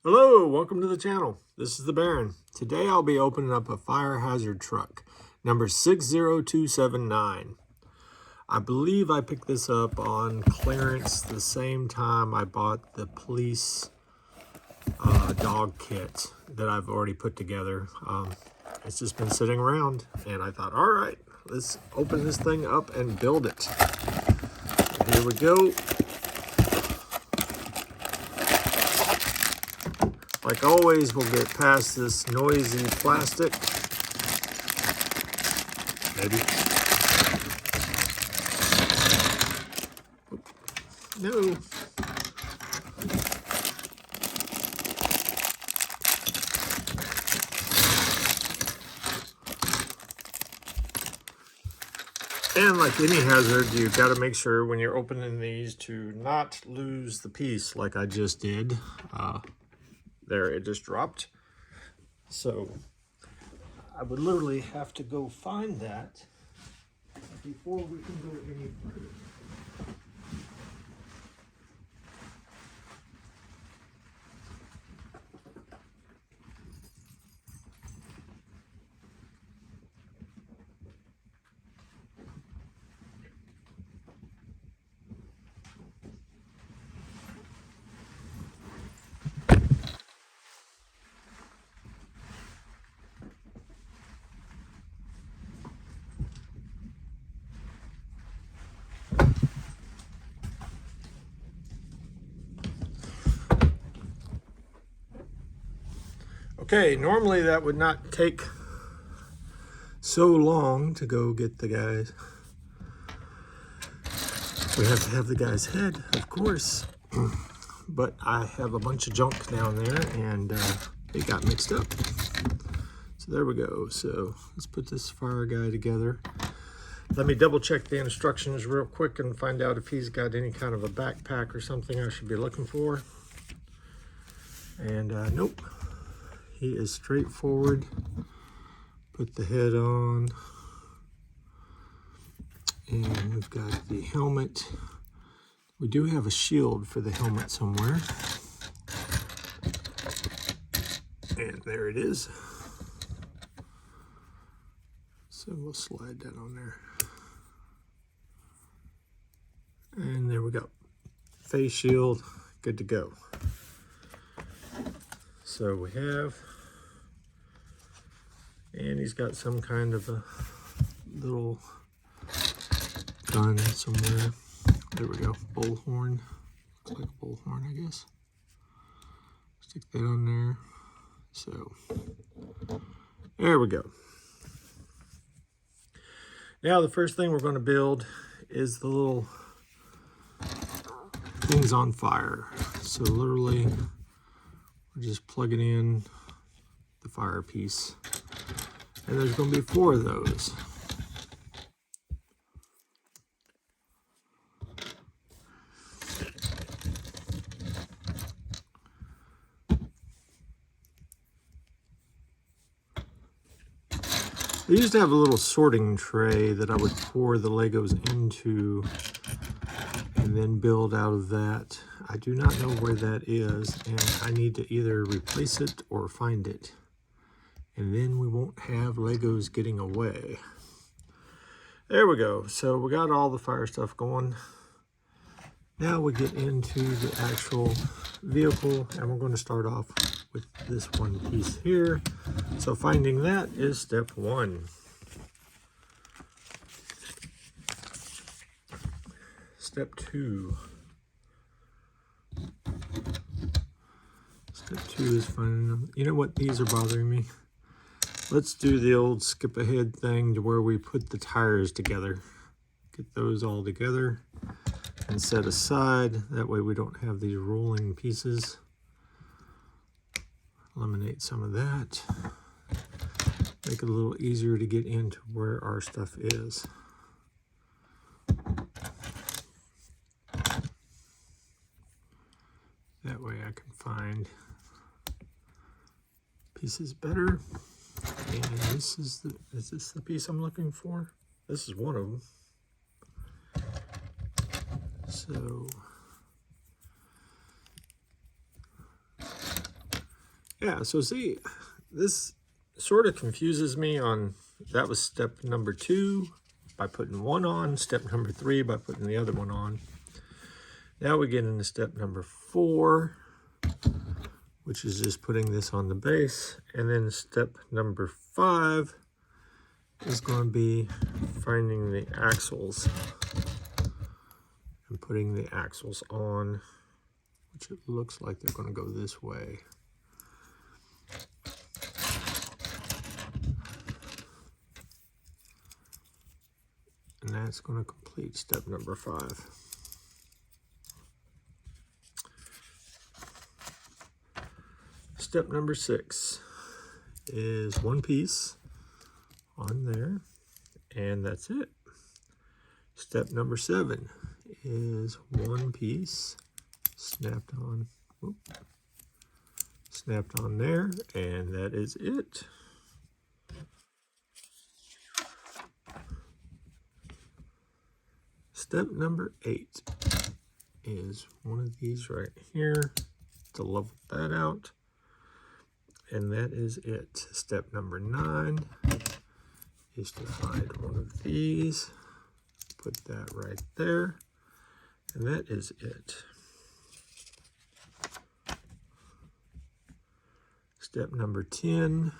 Hello, welcome to the channel. This is the Baron. Today I'll be opening up a fire hazard truck, number 60279. I believe I picked this up on clearance the same time I bought the police dog kit that I've already put together. It's just been sitting around and I thought, all right, let's open this thing up and build it. So here we go. Like always, we'll get past this noisy plastic. Maybe. No. And like any hazard, you've got to make sure when you're opening these to not lose the piece like I just did. There, it just dropped. So I would literally have to go find that before we can go any further. Okay, normally that would not take so long to go get the guys. We have to have the guy's head, of course, but I have a bunch of junk down there and it got mixed up. So there we go. So let's put this fire guy together. Let me double check the instructions real quick and find out if he's got any kind of a backpack or something I should be looking for. And nope. He is straightforward. Put the head on. And we've got the helmet. We do have a shield for the helmet somewhere. And there it is. So we'll slide that on there. And there we go. Face shield, good to go. So we have, and he's got some kind of a little gun somewhere. There we go, bullhorn. Looks like a bullhorn, I guess. Stick that on there. So, there we go. Now the first thing we're going to build is the little things on fire. So literally, we're just plugging in the fire piece. And there's going to be 4 of those. I used to have a little sorting tray that I would pour the Legos into and then build out of that. I do not know where that is, and I need to either replace it or find it. And then we won't have Legos getting away. There we go. So we got all the fire stuff going. Now we get into the actual vehicle, and we're going to start off with this one piece here. So finding that is step 1. Step 2. Step 2 is finding them. You know what? These are bothering me. Let's do the old skip ahead thing to where we put the tires together. Get those all together and set aside. That way we don't have these rolling pieces. Eliminate some of that. Make it a little easier to get into where our stuff is. That way I can find pieces better. And this is this the piece I'm looking for? This is one of them. So Yeah, so see, this sort of confuses me on, that was step number 2 by putting one on, step number 3 by putting the other one on. Now we get into step number 4, which is just putting this on the base. And then step number 5 is going to be finding the axles and putting the axles on, which it looks like they're going to go this way. And that's going to complete step number 5. Step number 6 is one piece on there, and that's it. Step number 7 is one piece snapped on, snapped on there, and that is it. Step number 8 is one of these right here to level that out. And that is it. Step number 9 is to find one of these, put that right there, and that is it. Step number 10,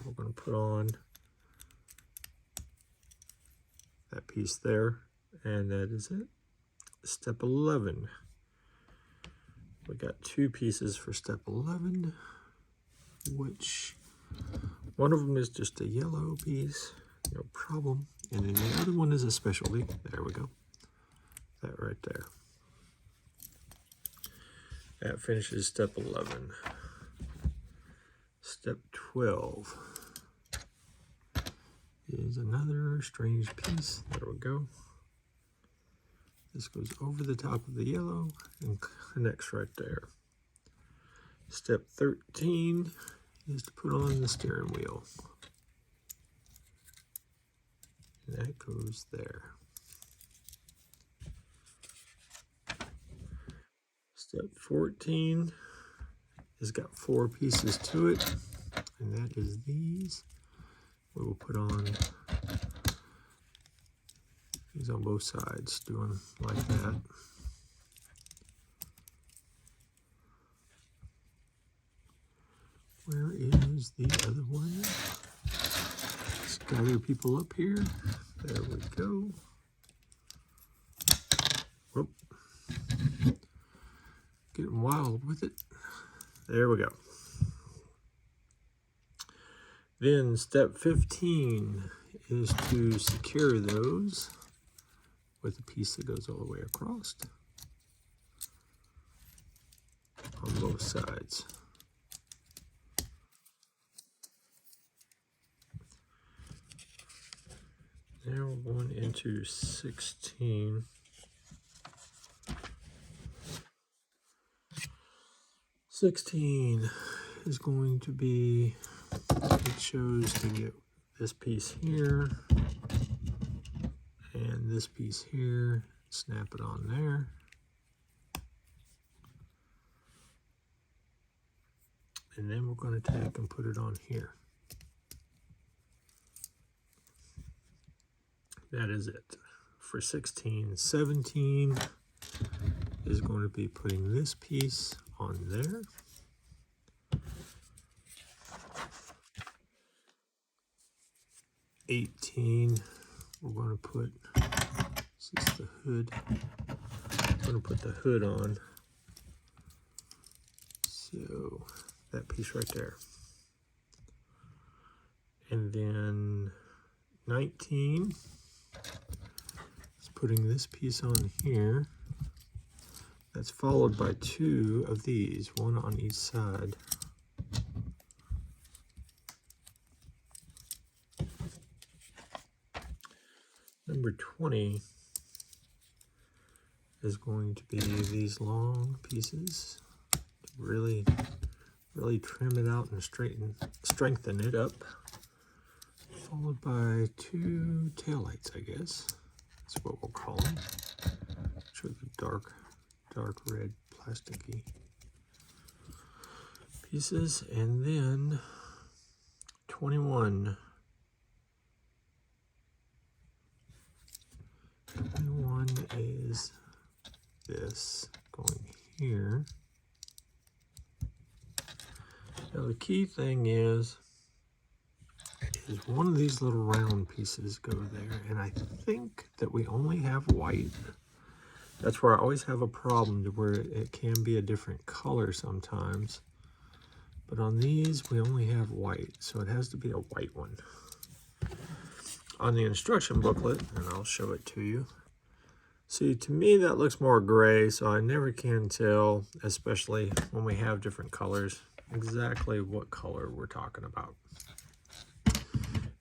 we're going to put on that piece there, and that is it. Step 11, we got 2 pieces for step 11, which one of them is just a yellow piece, no problem, and then the other one is a specialty. There we go, that right there. That finishes step 11. Step 12 is another strange piece. There we go. This goes over the top of the yellow and connects right there. Step 13 is to put on the steering wheel. And that goes there. Step 14 has got 4 pieces to it, and that is these. We will put on these on both sides, doing like that. Where is the other one? Let's gather people up here. There we go. Whoop. Getting wild with it. There we go. Then step 15 is to secure those with a piece that goes all the way across on both sides. Now we're going into 16. 16 is going to be, it shows to get this piece here and this piece here, snap it on there. And then we're going to take and put it on here. That is it for 16. 17 is going to be putting this piece on there. 18, we're going to put, this is the hood. I'm going to put the hood on. So that piece right there. And then 19 is putting this piece on here. That's followed by 2 of these, one on each side. Number 20 is going to be these long pieces to really trim it out and strengthen it up. Followed by 2 taillights, I guess. That's what we'll call them. Which are the dark red plasticky pieces, and then 21. 21 is this going here. Now the key thing is one of these little round pieces go there, and I think that we only have white. That's where I always have a problem, to where it can be a different color sometimes. But on these, we only have white, so it has to be a white one. On the instruction booklet, and I'll show it to you. See, to me that looks more gray, so I never can tell, especially when we have different colors, exactly what color we're talking about.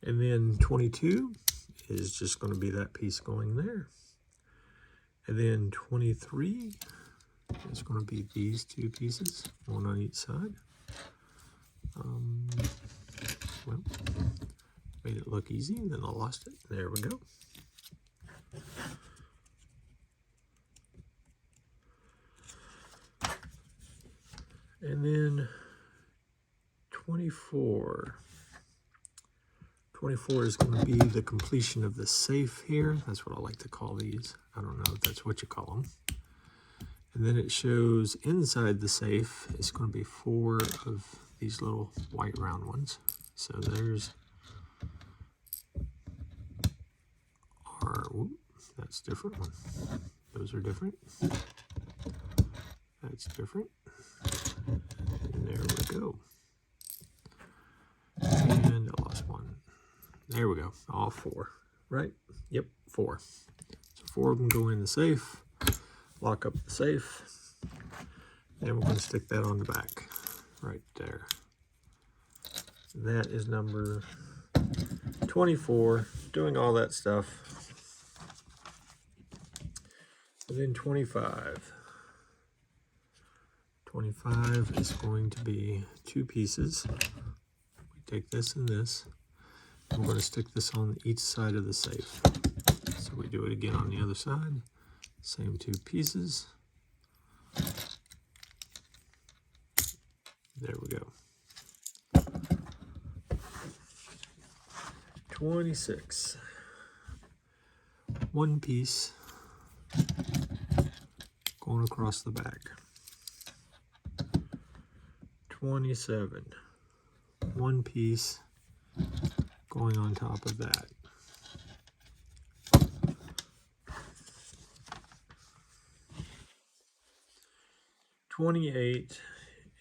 And then 22 is just going to be that piece going there. And then 23 is going to be these two pieces, one on each side. Well, made it look easy, and then I lost it. There we go. And then 24. 24 is going to be the completion of the safe here. That's what I like to call these. I don't know if that's what you call them. And then it shows inside the safe is going to be 4 of these little white round ones. So there's our, whoop, that's a different one. Those are different. That's different. And there we go. And I lost one. There we go. All 4, right? Yep, 4. So 4 of them go in the safe. Lock up the safe. And we're going to stick that on the back right there. That is number 24, doing all that stuff. And then 25. 25 is going to be 2 pieces. We take this and this. And we're going to stick this on each side of the safe. So we do it again on the other side. Same 2 pieces. There we go. 26. 1 piece going across the back. 27. 1 piece going on top of that. 28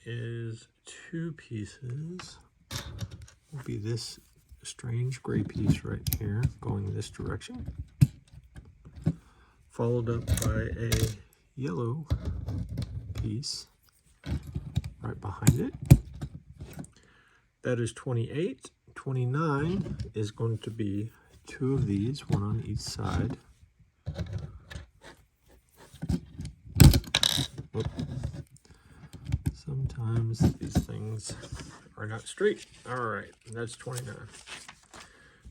is 2 pieces. Will be this strange gray piece right here going this direction, followed up by a yellow piece right behind it. That is 28. 29 is going to be 2 of these, one on each side. Whoop. Sometimes these things are not straight. All right, that's 29.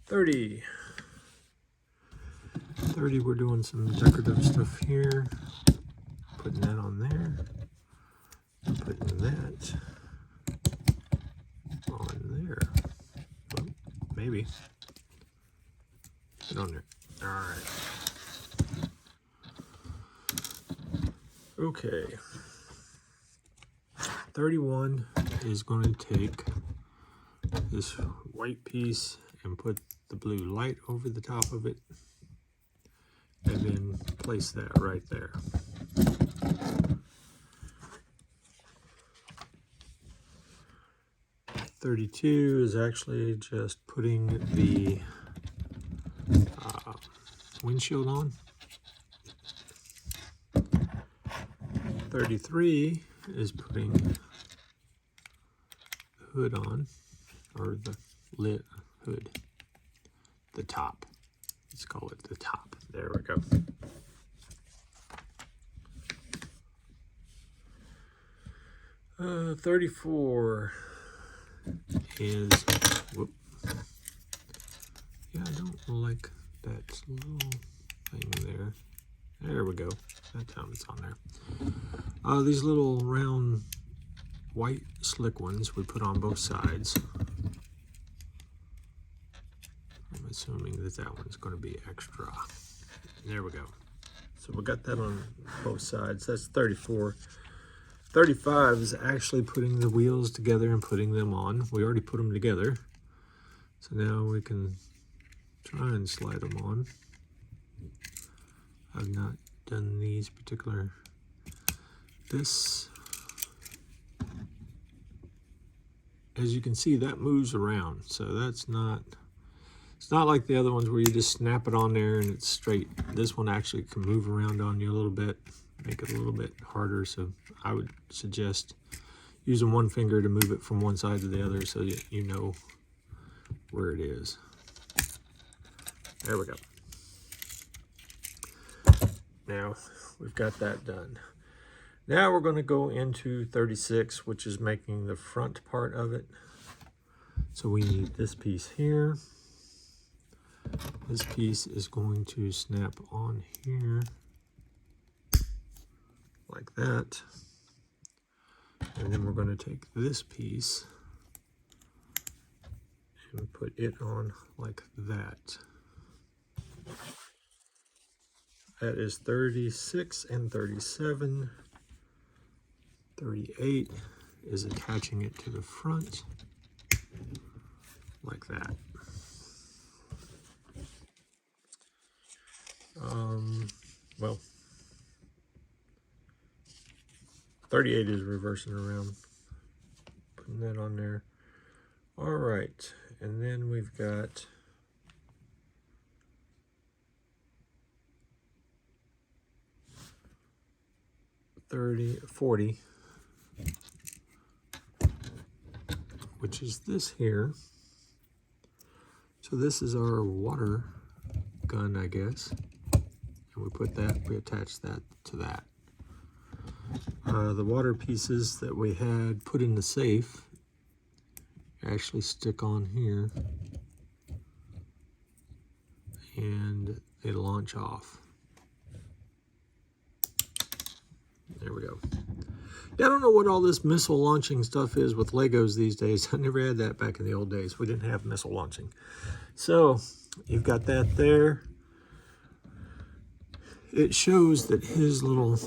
30. 30, we're doing some decorative stuff here. Putting that on there. Putting that on there. Well, maybe. Put it on there. All right. Okay. 31 is going to take this white piece and put the blue light over the top of it, and then place that right there. $32 is actually just putting the windshield on. 33 is putting the hood on, or the lid hood, the top. Let's call it the top. There we go. Uh, 34 is, whoop. Yeah, I don't like that little thing there. There we go. That time it's on there. These little round white slick ones we put on both sides. I'm assuming that that one's going to be extra. There we go. So we got that on both sides. That's 34. 35 is actually putting the wheels together and putting them on. We already put them together. So now we can try and slide them on. I've not done these particular. This, as you can see, that moves around. So that's not, it's not like the other ones where you just snap it on there and it's straight. This one actually can move around on you a little bit, make it a little bit harder. So I would suggest using one finger to move it from one side to the other so that you know where it is. There we go. Now we've got that done. Now we're going to go into 36, which is making the front part of it. So we need this piece here. This piece is going to snap on here like that. And then we're going to take this piece and put it on like that. That is 36 and 37. 38 is attaching it to the front like that. Well, 38 is reversing around, putting that on there. All right, and then we've got 40, which is this here. So this is our water gun, I guess. And we put that, we attach that to that. The water pieces that we had put in the safe actually stick on here and they launch off. There we go. Yeah, I don't know what all this missile launching stuff is with Legos these days. I never had that back in the old days. We didn't have missile launching. So you've got that there. It shows that his little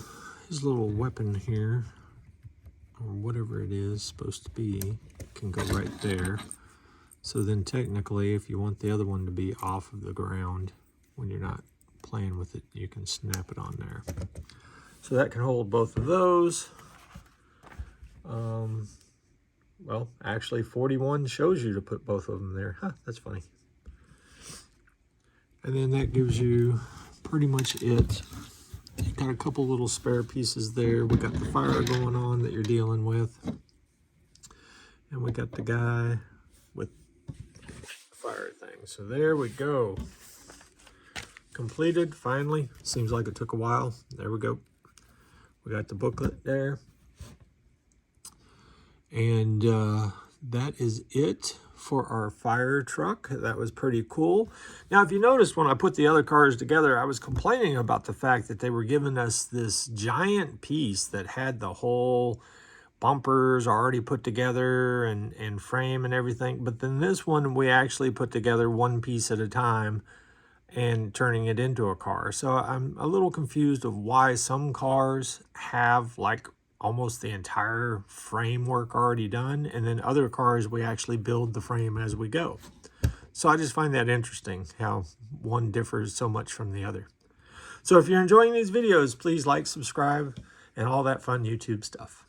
weapon here, or whatever it is supposed to be, can go right there. So then technically, if you want the other one to be off of the ground when you're not playing with it, you can snap it on there. So that can hold both of those. Well, actually 41 shows you to put both of them there. Huh, that's funny. And then that gives you pretty much it. You got a couple little spare pieces there. We got the fire going on that you're dealing with. And we got the guy with the fire thing. So there we go. Completed, finally. Seems like it took a while. There we go. We got the booklet there. And that is it for our fire truck. That was pretty cool. Now, if you noticed when I put the other cars together, I was complaining about the fact that they were giving us this giant piece that had the whole bumpers already put together and frame and everything. But then this one, we actually put together one piece at a time and turning it into a car. So I'm a little confused of why some cars have like almost the entire framework already done, and then other cars we actually build the frame as we go. So I just find that interesting how one differs so much from the other. So if you're enjoying these videos, please like, subscribe, and all that fun YouTube stuff.